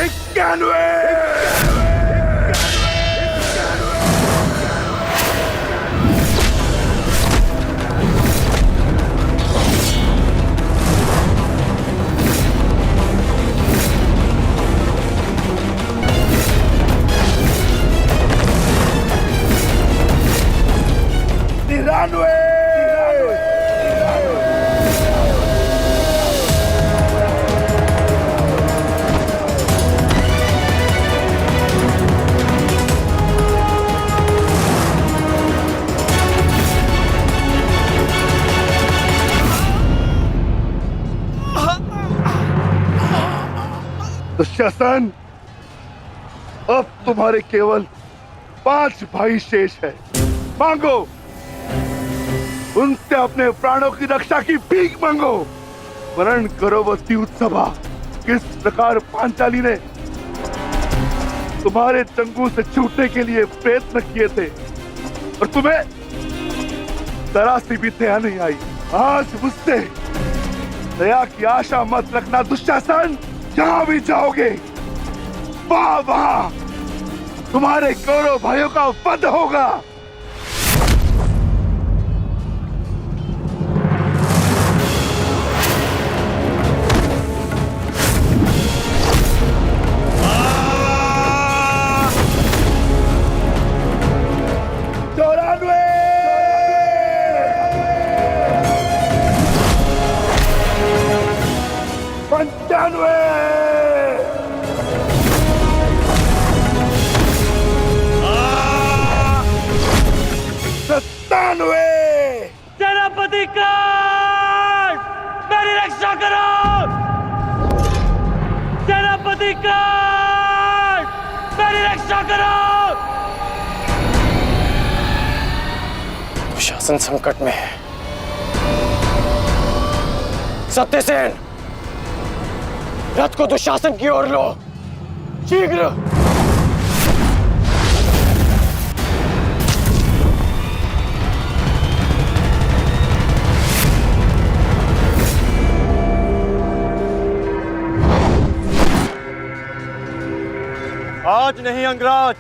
91 दुशासन, अब तुम्हारे केवल 5 भाई शेष है। मांगो, उनसे अपने प्राणों की रक्षा की भीख मांगो। वर्ण करो वो उत्सवा, किस प्रकार पांचाली ने तुम्हारे चंगू से छूटने के लिए प्रयत्न किए थे और तुम्हें जरा सी भी दया नहीं आई। आज मुझसे दया की आशा मत रखना दुशासन। जहां भी जाओगे वहां तुम्हारे कौरव भाइयों का वध होगा। सेनापति काट, मेरी रक्षा करो। सेनापति काट, मेरी रक्षा करो। शासन संकट में है। सत्यसेन, रथ को दुशासन की ओर लो, शीघ्र। आज नहीं अंगराज,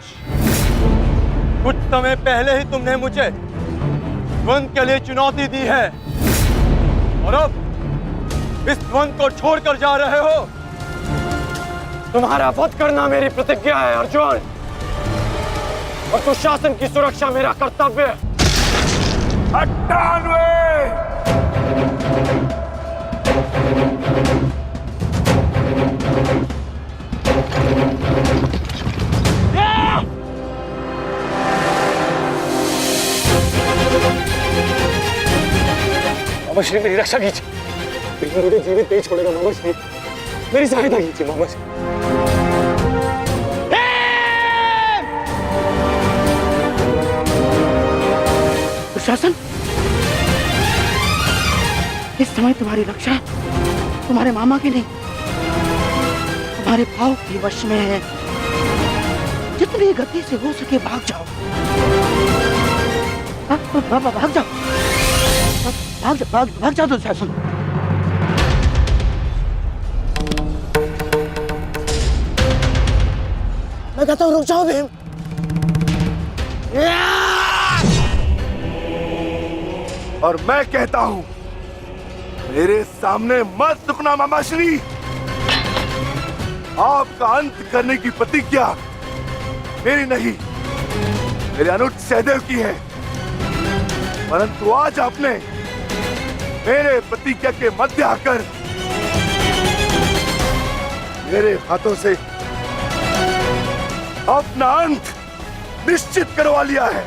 कुछ समय पहले ही तुमने मुझे द्वंद के लिए चुनौती दी है और अब इस द्वंद को छोड़कर जा रहे हो। तुम्हारा वध करना मेरी प्रतिज्ञा है अर्जुन, और दुशासन की सुरक्षा मेरा कर्तव्य है। 98 मामा श्री, मेरी रक्षा कीजिए। बिना मुझे जीवित नहीं छोड़ेगा मामा श्री, मेरी सहायता कीजिए मामा श्री। दुशासन, इस समय तुम्हारी रक्षा तुम्हारे मामा की नहीं, तुम्हारे भाव के वश में है। जितनी गति से हो सके भाग जाओ। भाग जाओ, भाग जाओ दुशासन। मैं कहता हूँ रुक जाओ भीम। और मैं कहता हूं मेरे सामने मत रुकना मामाश्री। आपका अंत करने की प्रतिज्ञा मेरी नहीं, मेरे अनुज सहदेव की है। परंतु आज आपने मेरे प्रतिज्ञा के मध्य आकर मेरे हाथों से अपना अंत निश्चित करवा लिया है।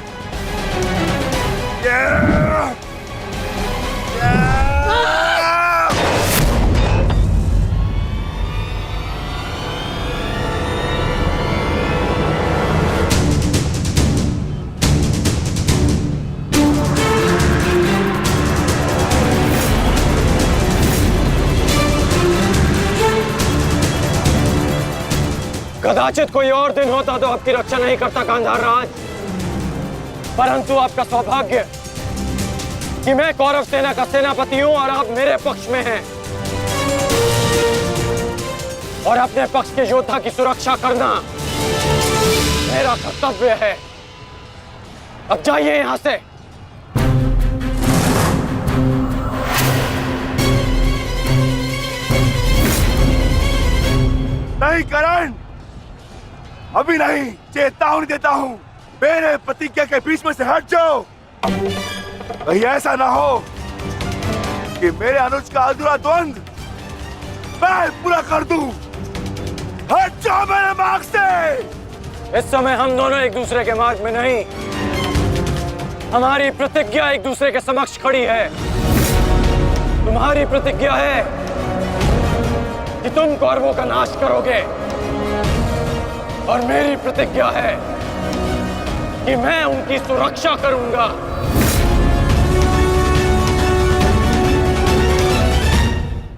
कदाचित कोई और दिन होता तो आपकी रक्षा नहीं करता गांधार राज, परंतु आपका सौभाग्य कि मैं कौरव सेना का सेनापति हूं और आप मेरे पक्ष में हैं। और अपने पक्ष के योद्धा की सुरक्षा करना मेरा कर्तव्य है। अब जाइए यहां से। नहीं करण, अभी नहीं, चेतावनी देता हूं, मेरे प्रतिज्ञा के बीच में से हट जाओ। कहीं ऐसा ना हो कि मेरे अनुज का अधूरा द्वंद मैं पूरा कर दूं। हट जाओ मेरे मार्ग से। इस समय हम दोनों एक दूसरे के मार्ग में नहीं, हमारी प्रतिज्ञा एक दूसरे के समक्ष खड़ी है। तुम्हारी प्रतिज्ञा है कि तुम कौरवों का नाश करोगे और मेरी प्रतिज्ञा है कि मैं उनकी सुरक्षा करूंगा।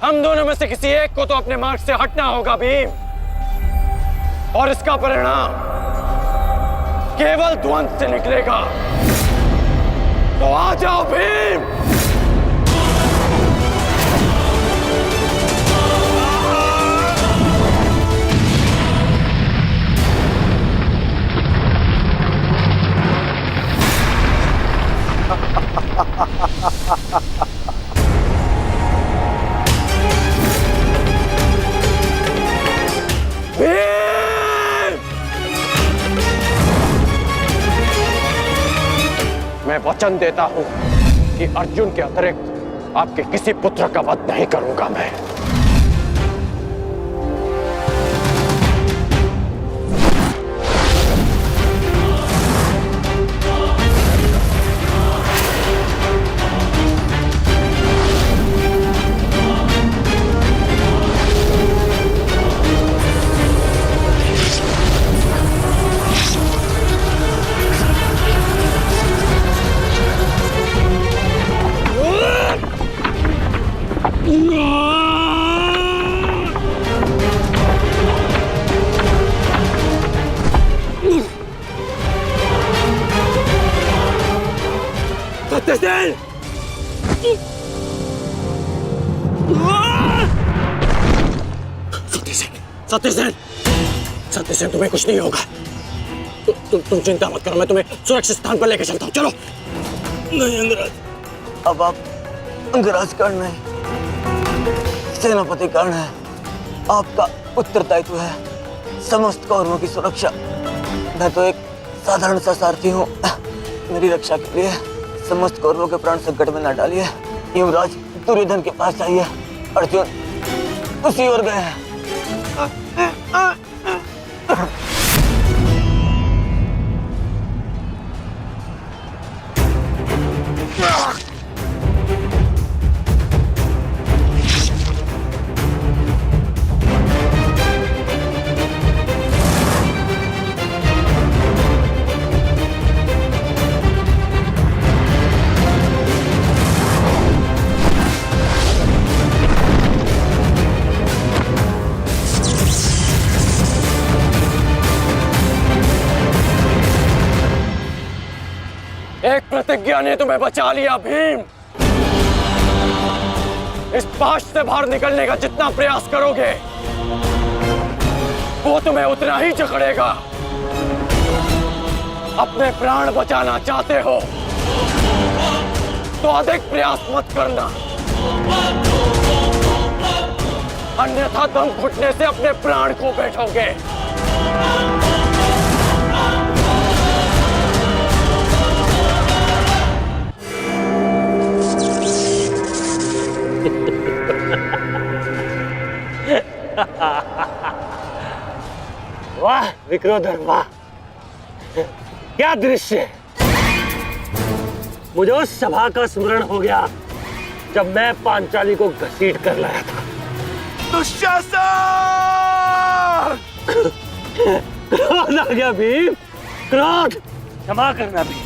हम दोनों में से किसी एक को तो अपने मार्ग से हटना होगा भीम, और इसका परिणाम केवल द्वंद से निकलेगा। तो आ जाओ भीम। मैं वचन देता हूं कि अर्जुन के अतिरिक्त आपके किसी पुत्र का वध नहीं करूंगा मैं। सत्यसेन, तुम्हें कुछ नहीं होगा। तुम चिंता मत करो, मैं तुम्हें सुरक्षित स्थान पर लेकर चलता हूँ। चलो। नहीं अंगराज, अब आप अंगराज कर्ण नहीं, सेनापति कर्ण है। आपका उत्तरदायित्व है समस्त कौरवों की सुरक्षा। मैं तो एक साधारण सा सारथी हूँ। मेरी रक्षा के लिए समस्त कौरवों के प्राण संकट में न डालिए। युवराज दुर्योधन के पास जाइए, अर्जुन उसी ओर गए हैं। एक प्रतिज्ञा ने तुम्हें बचा लिया भीम। इस पाश से बाहर निकलने का जितना प्रयास करोगे वो तुम्हें उतना ही जकड़ेगा। अपने प्राण बचाना चाहते हो तो अधिक प्रयास मत करना, अन्यथा दम घुटने से अपने प्राण खो बैठोगे। वाह विक्रोधर, वाह क्या दृश्य। मुझे उस सभा का स्मरण हो गया जब मैं पांचाली को घसीट कर लाया था। दुशासन! क्रोध आ गया भीम, क्रोध। क्षमा करना भीम,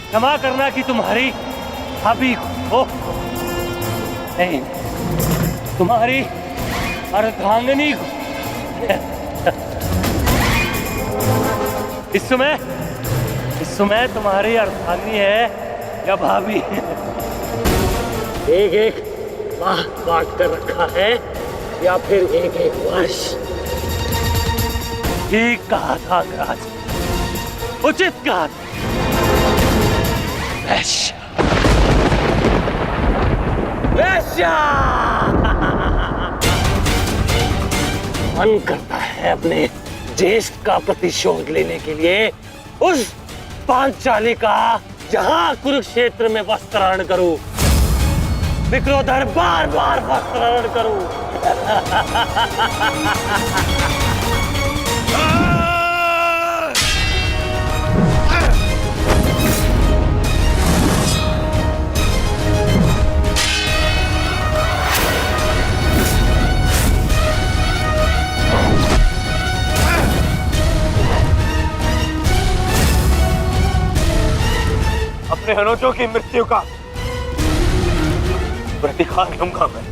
क्षमा करना कि तुम्हारी भाभी को नहीं, तुम्हारी अर्धांगिनी को। इस समय तुम्हारी अर्धांगिनी है या भाभी? एक एक माह बांट कर रखा है या फिर एक एक वर्ष? ठीक कहा था अंगराज, उचित कहा था। वैश्या, वैश्या। मन करता है अपने ज्येष्ठ का प्रतिशोध लेने के लिए उस पांचाली का जहां कुरुक्षेत्र में वस्त्राहरण करूं, विक्रोधर बार बार वस्त्राहरण करूं। अपने अनुजों की मृत्यु का प्रतिकार लूंगा मैं।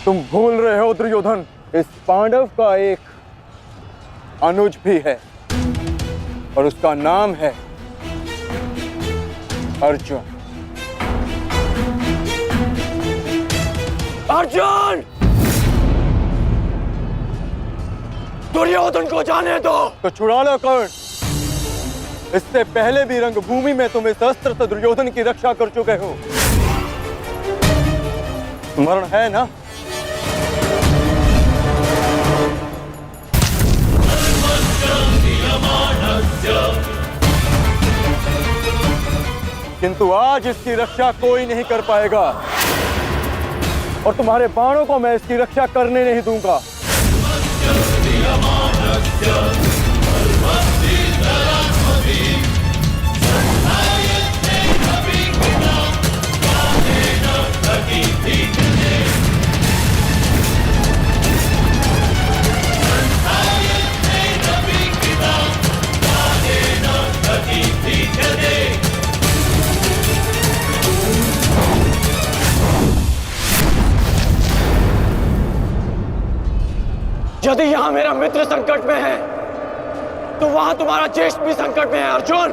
तुम भूल रहे हो दुर्योधन, इस पांडव का एक अनुज भी है और उसका नाम है अर्जुन। अर्जुन! दुर्योधन को जाने दो। तो छुड़ा लो कर्ण। इससे पहले भी रंगभूमि में तुम इस अस्त्र से दुर्योधन की रक्षा कर चुके हो। स्मरण है ना? किंतु आज इसकी रक्षा कोई नहीं कर पाएगा और तुम्हारे बाणों को मैं इसकी रक्षा करने नहीं दूंगा। यदि यहां मेरा मित्र संकट में है तो वहां तुम्हारा ज्येष्ठ भी संकट में है अर्जुन।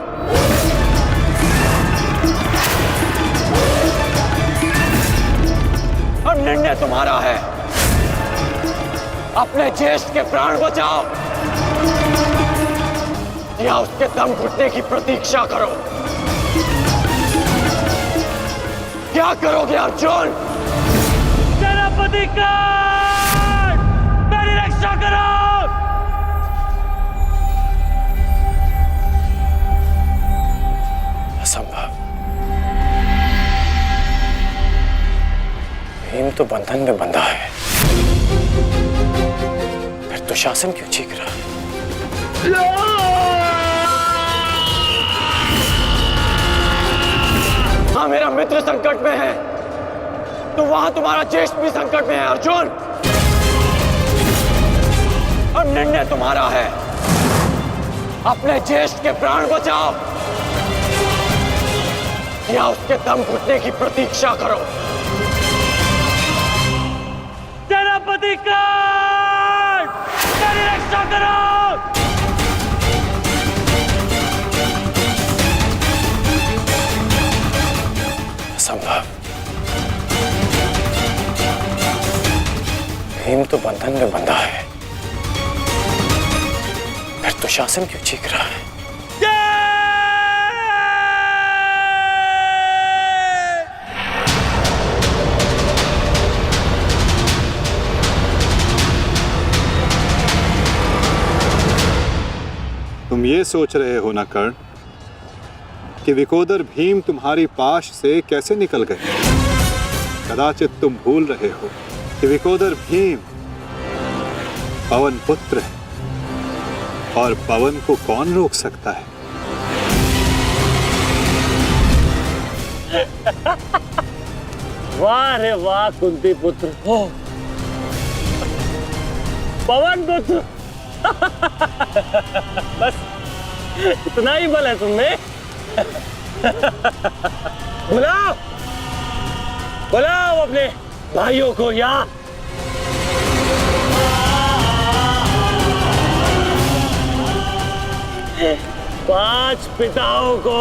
अब निर्णय तुम्हारा है। अपने ज्येष्ठ के प्राण बचाओ या उसके दम घुटने की प्रतीक्षा करो। क्या करोगे अर्जुन? सेनापति का मेरी रक्षा करो। असंभव। भीम तो बंधन में बंधा है, फिर दुशासन क्यों चीख रहा है? हाँ, मेरा मित्र संकट में है तो वहां तुम्हारा ज्येष्ठ भी संकट में है अर्जुन। अब निर्णय तुम्हारा है। अपने ज्येष्ठ के प्राण बचाओ या उसके दम घुटने की प्रतीक्षा करो। सेनापति का मेरी रक्षा करो। असंभव। भीम तो बंधन में बंधा है, फिर दुशासन क्यों चीख रहा है? तुम ये सोच रहे हो ना कर्ण कि विकोदर भीम तुम्हारी पाश से कैसे निकल गए? कदाचित तुम भूल रहे हो कि विकोदर भीम पवन पुत्र है और पवन को कौन रोक सकता है? वाह रे वाह कुंती पुत्र हो, पवन पुत्र। बस इतना ही बल है तुमने। बुलाओ बुलाओ अपने भाइयों को यहाँ। पांच पिताओं को।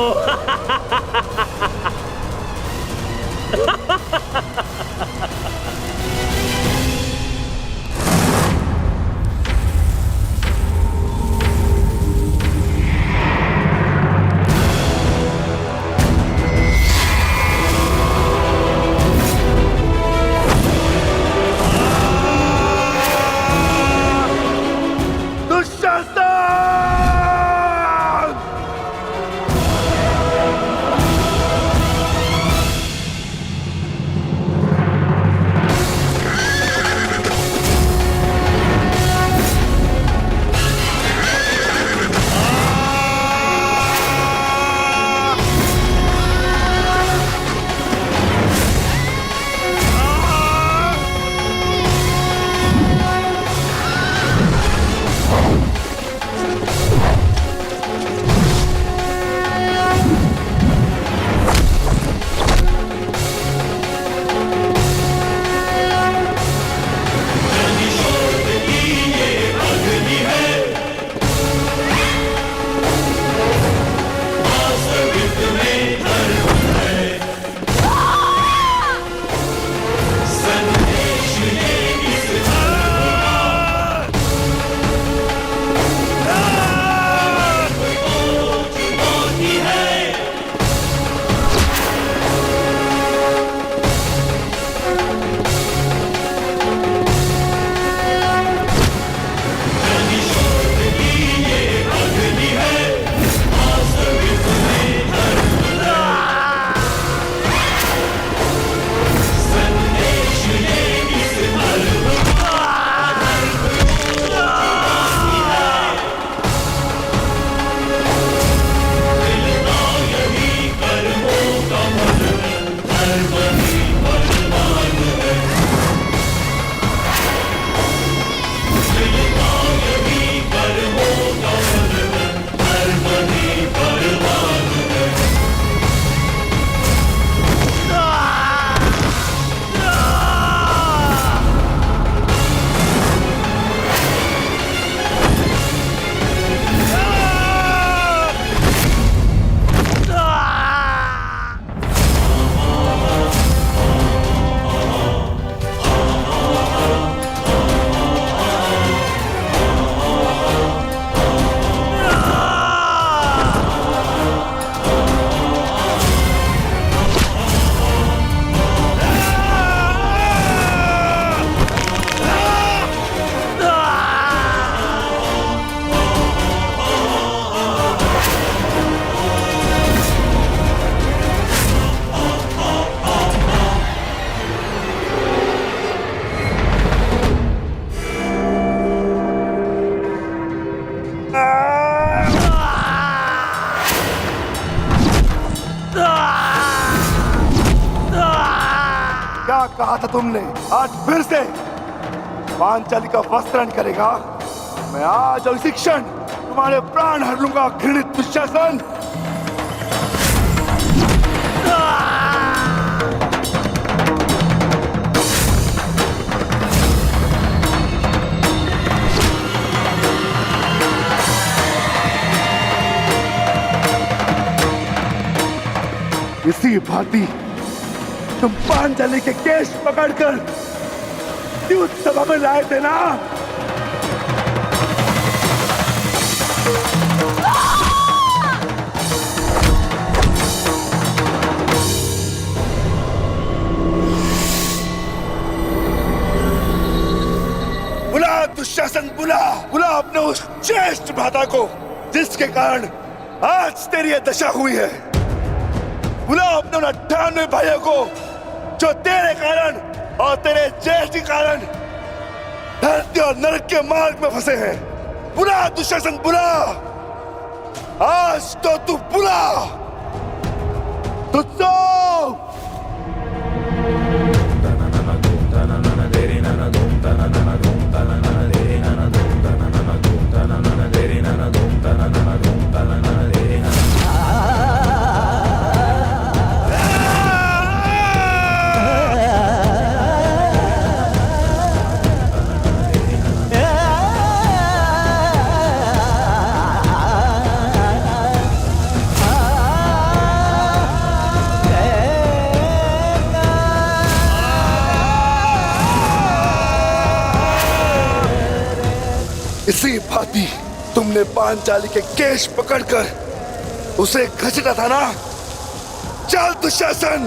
क्या कहा था तुमने? आज फिर से पांचाली का वस्त्रण करेगा? मैं आज और इसी क्षण तुम्हारे प्राण हर लूंगा, घृणित दुशासन। इसी भांति तुम पांचाली के केश पकड़कर युद्ध सभा में लाए थे ना? बुला दुशासन, बुला बुला अपने उस ज्येष्ठ भ्राता को जिसके कारण आज तेरी यह दशा हुई है। बुलाओ अपने 98 भाइयों को जो तेरे कारण और तेरे ज्येष्ठ के कारण धरती और नरक के मार्ग में फंसे हैं। बुला दुशासन, बुला, आज तो तू बुला। तुझको भांति तुमने पांचाली के केश पकड़कर उसे घसीटा था ना। चल दुशासन।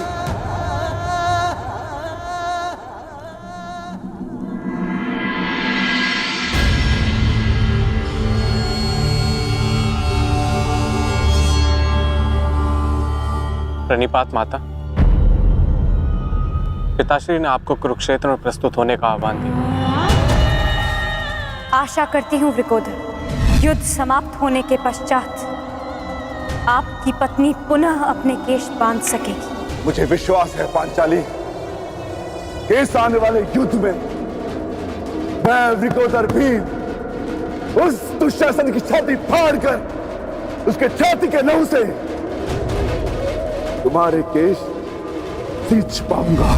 प्रणिपात माता। पिताश्री ने आपको कुरुक्षेत्र में प्रस्तुत होने का आह्वान दिया। आशा करती हूँ वृकोदर, युद्ध समाप्त होने के पश्चात आपकी पत्नी पुनः अपने केश बांध सकेगी। मुझे विश्वास है पांचाली, इस आने वाले युद्ध में मैं वृकोदर भीम उस दुशासन की छाती फाड़कर उसके छाती के लहू से तुम्हारे केश सींच पाऊंगा।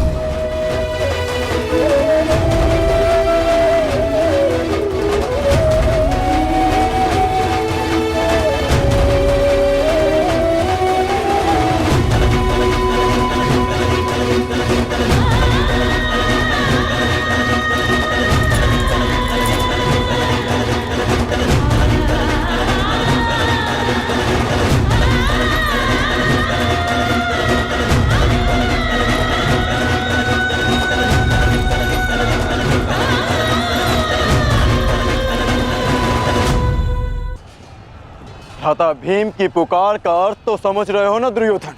भ्राता भीम की पुकार का अर्थ तो समझ रहे हो ना दुर्योधन।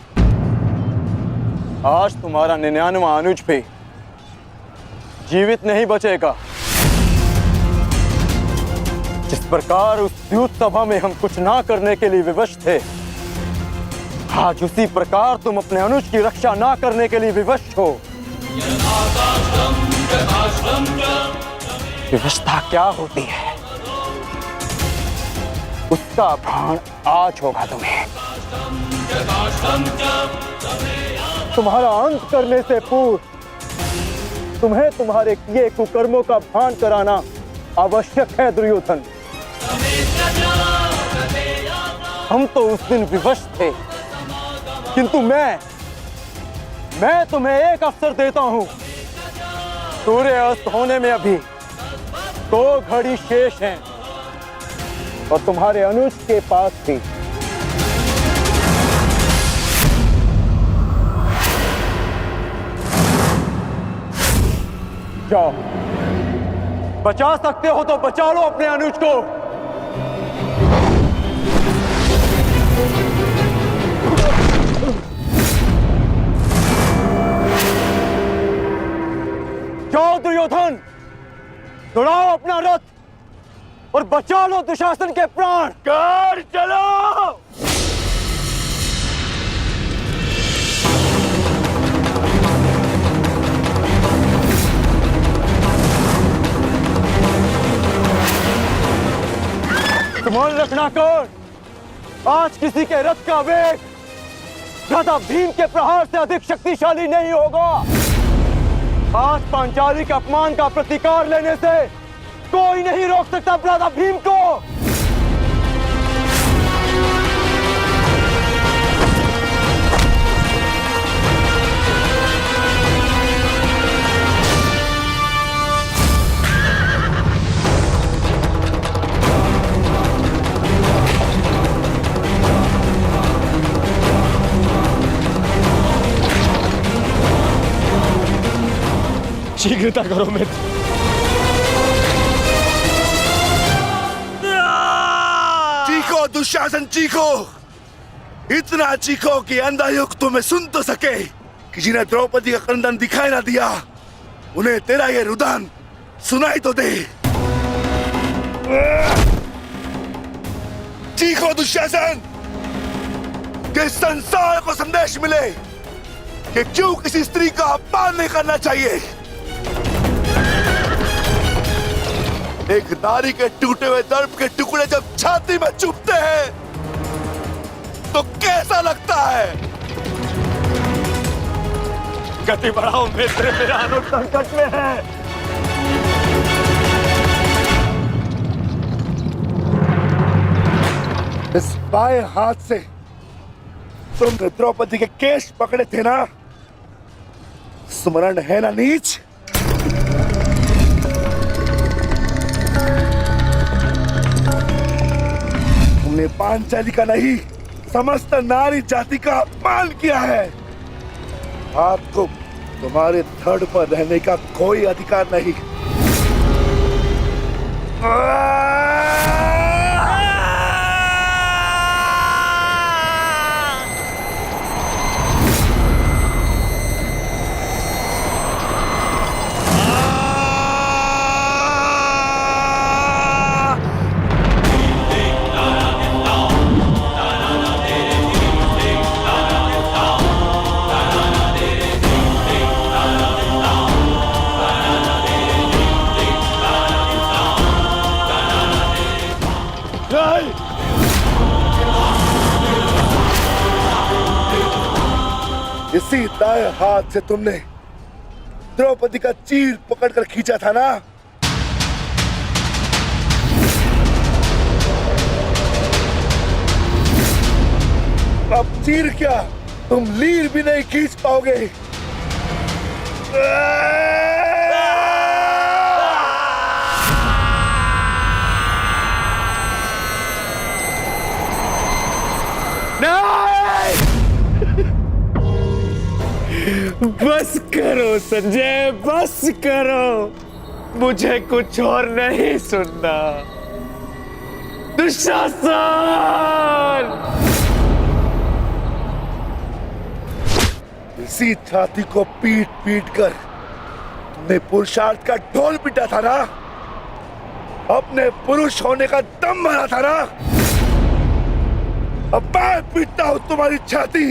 आज तुम्हारा 99वां अनुज भी जीवित नहीं बचेगा। जिस प्रकार उस युद्ध सभा में हम कुछ ना करने के लिए विवश थे, आज उसी प्रकार तुम अपने अनुज की रक्षा ना करने के लिए विवश हो। विवशता क्या होती है उसका भान आज होगा तुम्हें। तुम्हारा अंत करने से पूर्व तुम्हें तुम्हारे किए कुकर्मों का भान कराना आवश्यक है दुर्योधन। हम तो उस दिन विवश थे, किंतु मैं तुम्हें एक अवसर देता हूं। सूर्य अस्त होने में अभी 2 घड़ी शेष हैं और तुम्हारे अनुज के पास भी। जाओ, बचा सकते हो तो बचा लो अपने अनुज को। जाओ दुर्योधन, दौड़ाओ अपना रथ और बचा लो दुशासन के प्राण। कर चलो। तुम्हारे रखना कर, आज किसी के रथ का वेग भ्राता भीम के प्रहार से अधिक शक्तिशाली नहीं होगा। आज पांचाली के अपमान का प्रतिकार लेने से कोई नहीं रोक सकता भ्राता भीम को। शीघ्रता करो मित्र। चीखो दुशासन, चीखो। इतना चीखो कि अंधायुक्त तुम्हें सुन तो सके कि जिन्हें द्रौपदी का क्रंदन दिखाई ना दिया, उन्हें तेरा ये रुदन सुनाई तो दे। चीखो दुशासन, कि संसार को संदेश मिले कि क्यों किसी स्त्री का अपमान नहीं करना चाहिए। एक नारी के टूटे हुए दर्प के टुकड़े जब छाती में चुभते हैं तो कैसा लगता है। गति बढ़ाओ मित्र, मेरा अनुज संकट में है। इस बाएं हाथ से तुमने द्रौपदी के केश पकड़े थे ना, स्मरण है ना नीच। तूने पांचाली का नहीं, समस्त नारी जाति का अपमान किया है। आपको तुम्हारे धड़ पर रहने का कोई अधिकार नहीं। इसी दाएं हाथ से तुमने द्रौपदी का चीर पकड़कर खींचा था ना? अब चीर क्या, तुम लीर भी नहीं खींच पाओगे। बस करो संजय, बस करो, मुझे कुछ और नहीं सुनना। दुशासन! इसी छाती को पीट पीट कर तुमने पुरुषार्थ का ढोल पीटा था ना? अपने पुरुष होने का दम भरा था ना? अब मैं पीटता हूं तुम्हारी छाती।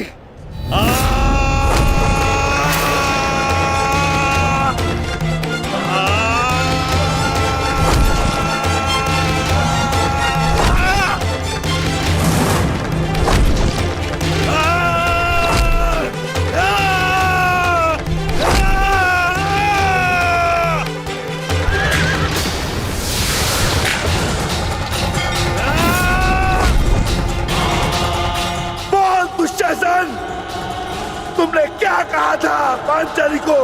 तुमने क्या कहा था पांचाली को?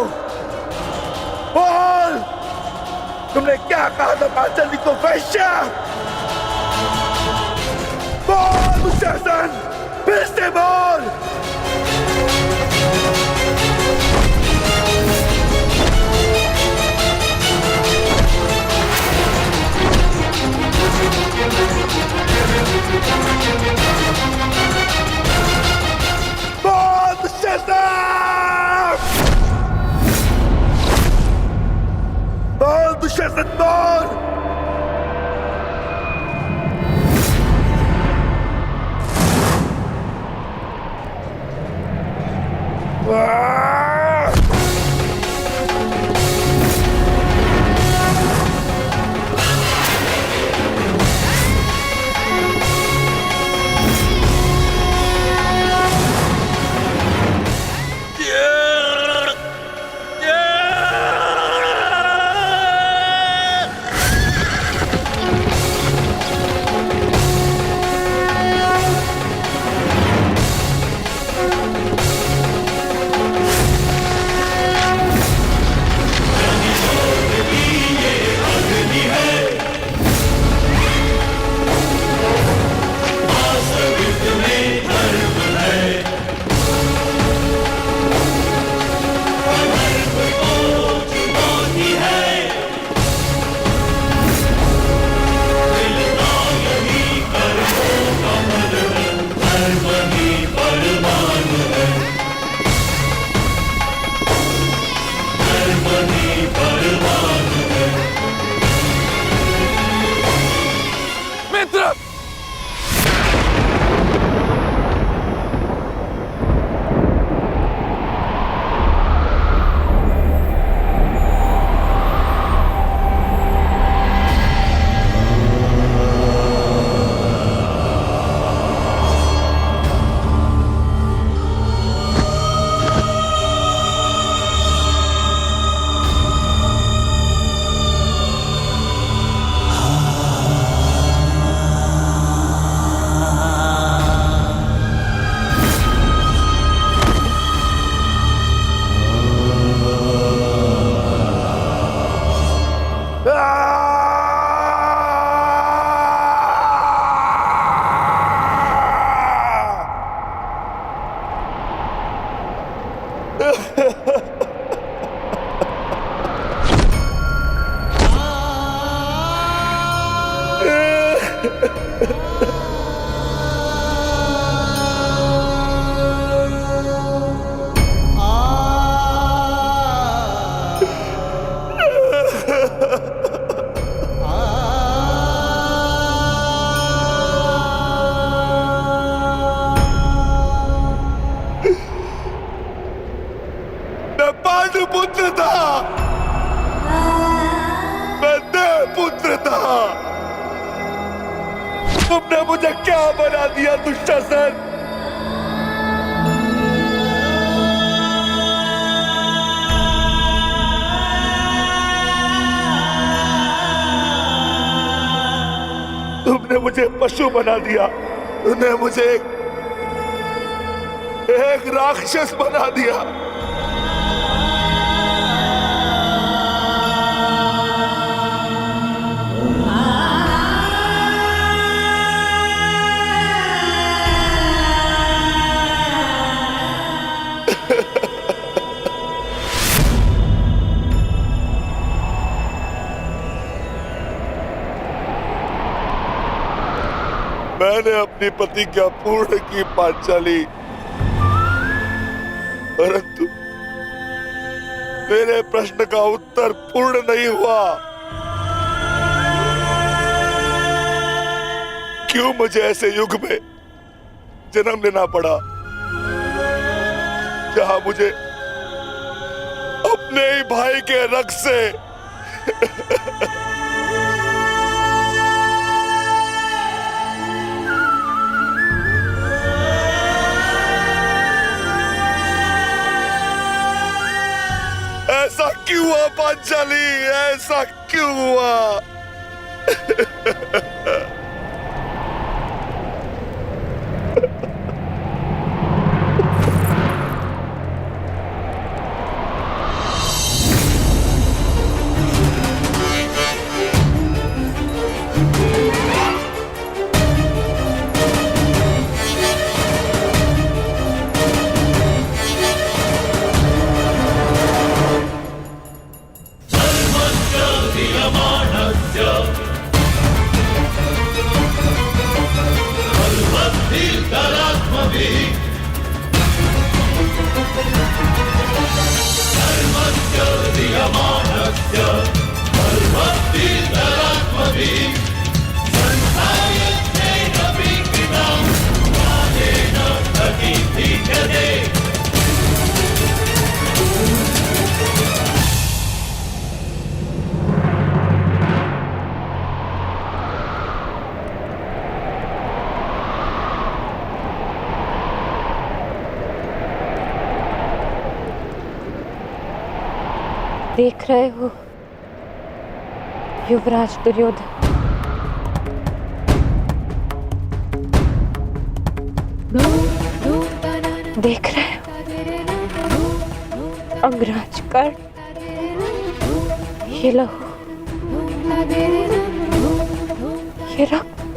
बोल, तुमने क्या कहा था पांचाली को? वैश्या! बोल दुशासन, फिर से बोल। बोल दुशासन, बोल। मैं पांडुपुत्र था, मैं देवपुत्र था। तुमने मुझे क्या बना दिया दुशासन? तुमने मुझे पशु बना दिया, तुमने मुझे एक राक्षस बना दिया। मैंने अपनी प्रतिज्ञा पूर्ण की पांचाली, परंतु मेरे प्रश्न का उत्तर पूर्ण नहीं हुआ। क्यों मुझे ऐसे युग में जन्म लेना पड़ा जहां मुझे अपने ही भाई के रक्त से ऐसा क्यों हुआ पांचाली? ऐसा क्यों हुआ? देख रहे हो युवराज दुर्योधन, देख रहे हो अंगराज कर्ण, ये लहू, ये रक्त,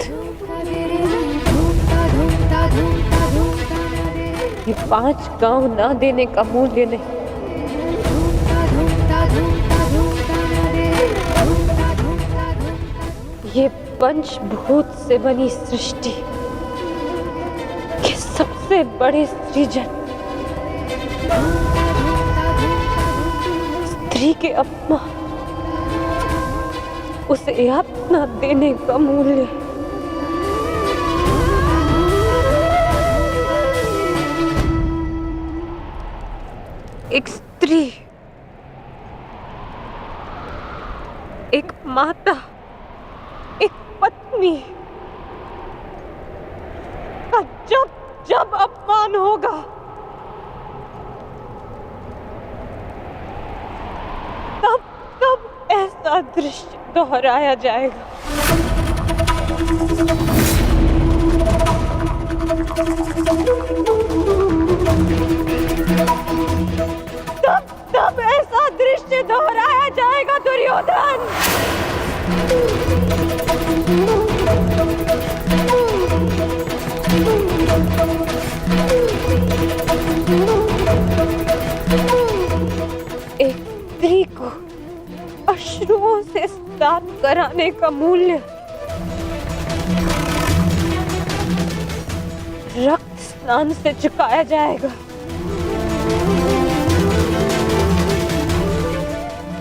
ये 5 गांव ना देने का मूल्य नहीं। ये पंचभूत से बनी सृष्टि के सबसे बड़े सृजन, स्त्री के अपमान, उसे यातना देने का मूल्य। एक स्त्री, एक माता, एक पत्नी का जब जब अपमान होगा, तब तब ऐसा दृश्य दोहराया जाएगा। तब तब ऐसा दृश्य दोहराया जाएगा दुर्योधन। दान कराने का मूल्य रक्त स्नान से चुकाया जाएगा।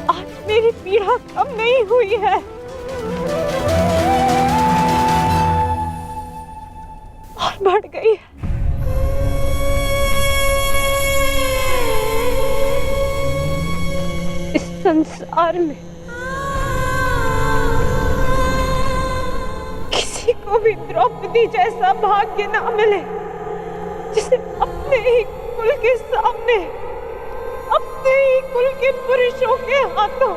आज मेरी पीड़ा कम नहीं हुई है, और बढ़ गई है। इस संसार में किसी को भी द्रौपदी जैसा भाग्य ना मिले, जिसे अपने ही कुल के सामने, अपने ही कुल के पुरुषों के हाथों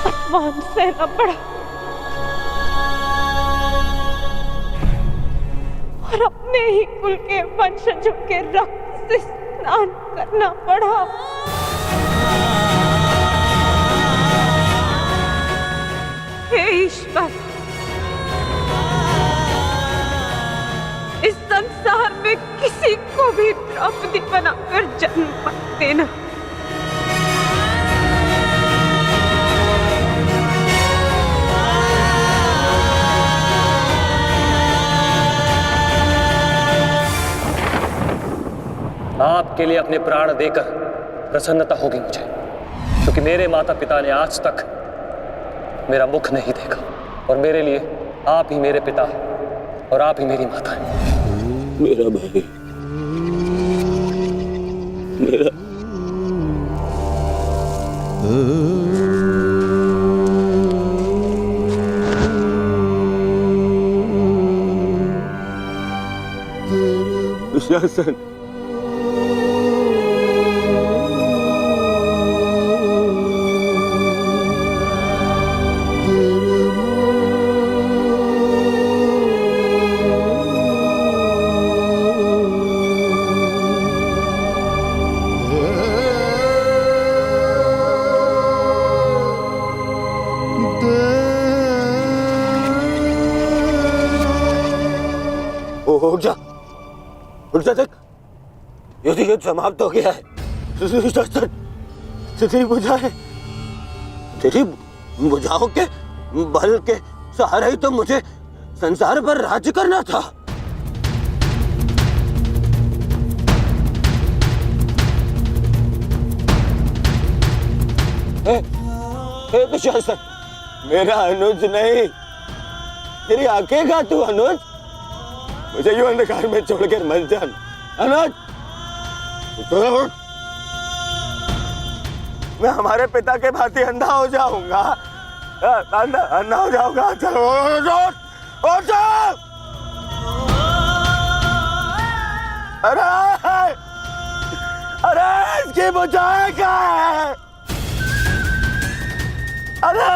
अपमान सहना पड़ा और अपने ही कुल के वंशजों के रक्त से स्नान करना पड़ा। हे ईश्वर, इस संसार में किसी को भी द्रौपदी बनाकर जन्म मत देना। आपके लिए अपने प्राण देकर प्रसन्नता होगी मुझे, क्योंकि मेरे माता पिता ने आज तक मेरा मुख नहीं देखा, और मेरे लिए आप ही मेरे पिता और आप ही मेरी माता हैं। मेरा भाई, मेरा दुशासन, उठ जा, उठ जा, देख युद्ध समाप्त हो गया है। तेरी बुझाएं, तेरी बुझाओं के बल के सहारे ही तो मुझे संसार पर राज्य करना था। हे दुशासन, मेरा अनुज नहीं, तेरी आंखें का तू अनुज, मुझे यूं अंधकार में छोड़कर मत जा अनुज। मैं हमारे पिता के भांति अंधा हो जाऊंगा, अंधा हो जाऊंगा। चलो अरे अरे इसकी बुझाएं क्या है? अरे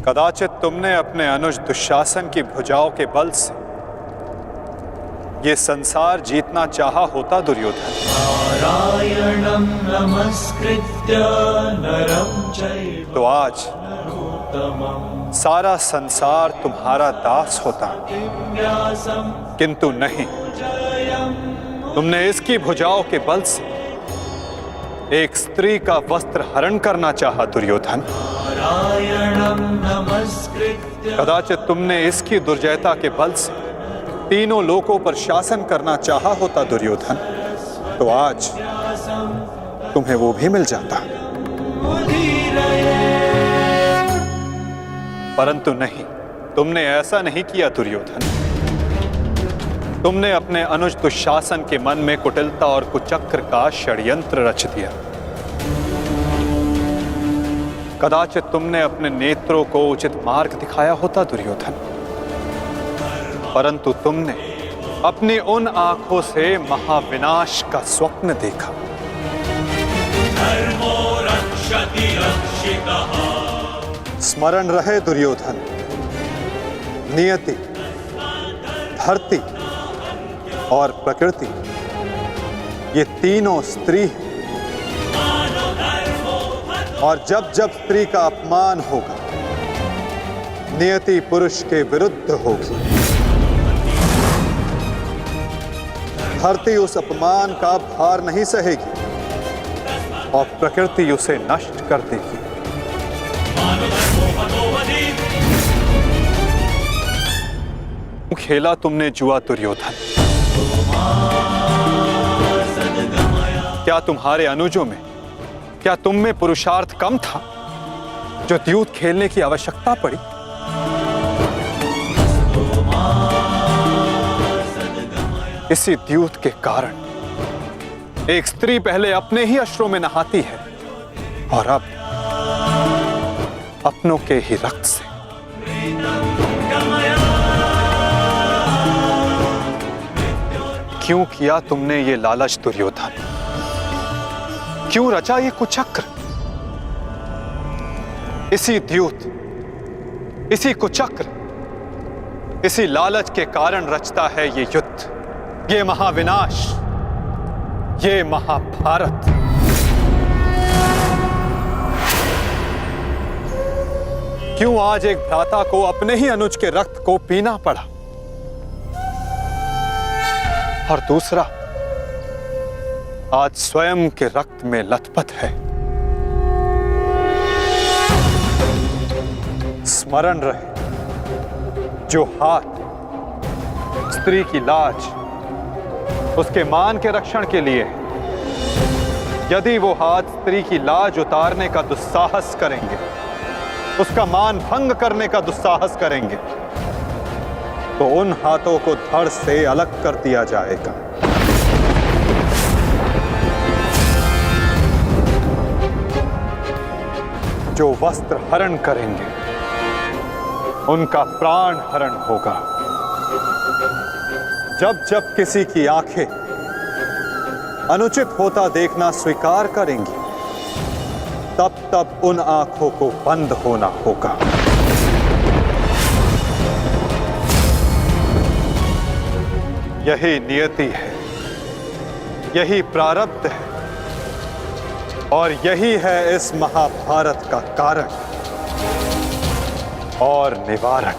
कदाचित तुमने अपने अनुज दुशासन की भुजाओं के बल से ये संसार जीतना चाहा होता दुर्योधन। नारायणं नमस्कृत्य नरं चैव तो आज सारा संसार तुम्हारा दास होता, किंतु नहीं, तुमने इसकी भुजाओं के बल से एक स्त्री का वस्त्र हरण करना चाहा दुर्योधन। कदाचित तुमने इसकी दुर्जयता के बल से तीनों लोकों पर शासन करना चाहा होता दुर्योधन, तो आज तुम्हें वो भी मिल जाता। परंतु नहीं, तुमने ऐसा नहीं किया दुर्योधन। तुमने अपने अनुज दुशासन के मन में कुटिलता और कुचक्र का षड्यंत्र रच दिया। कदाचित तुमने अपने नेत्रों को उचित मार्ग दिखाया होता दुर्योधन, परंतु तुमने अपनी उन आंखों से महाविनाश का स्वप्न देखा। धर्मो रक्षति रक्षितः। स्मरण रहे दुर्योधन, नियति, धरती और प्रकृति ये तीनों स्त्री हैं। और जब जब स्त्री का अपमान होगा, नियति पुरुष के विरुद्ध होगी। धरती उस अपमान का भार नहीं सहेगी और प्रकृति उसे नष्ट कर देगी। खेला तुमने जुआ दुर्योधन। क्या तुम्हारे अनुजों में, क्या तुम में पुरुषार्थ कम था जो द्यूत खेलने की आवश्यकता पड़ी? इसी द्यूत के कारण एक स्त्री पहले अपने ही अश्रों में नहाती है और अब अपनों के ही रक्त से। क्यों किया तुमने ये लालच दुर्योधन? क्यों रचा ये कुचक्र? इसी द्यूत, इसी कुचक्र, इसी लालच के कारण रचता है ये युद्ध, ये महाविनाश, ये महाभारत। क्यों आज एक भ्राता को अपने ही अनुज के रक्त को पीना पड़ा और दूसरा आज स्वयं के रक्त में लथपथ है? स्मरण रहे, जो हाथ स्त्री की लाज, उसके मान के रक्षण के लिए, यदि वो हाथ स्त्री की लाज उतारने का दुस्साहस करेंगे, उसका मान भंग करने का दुस्साहस करेंगे, तो उन हाथों को धड़ से अलग कर दिया जाएगा। जो वस्त्र हरण करेंगे, उनका प्राण हरण होगा। जब जब किसी की आंखें अनुचित होता देखना स्वीकार करेंगी, तब तब उन आंखों को बंद होना होगा। यही नियति है, यही प्रारब्ध है और यही है इस महाभारत का कारण और निवारण।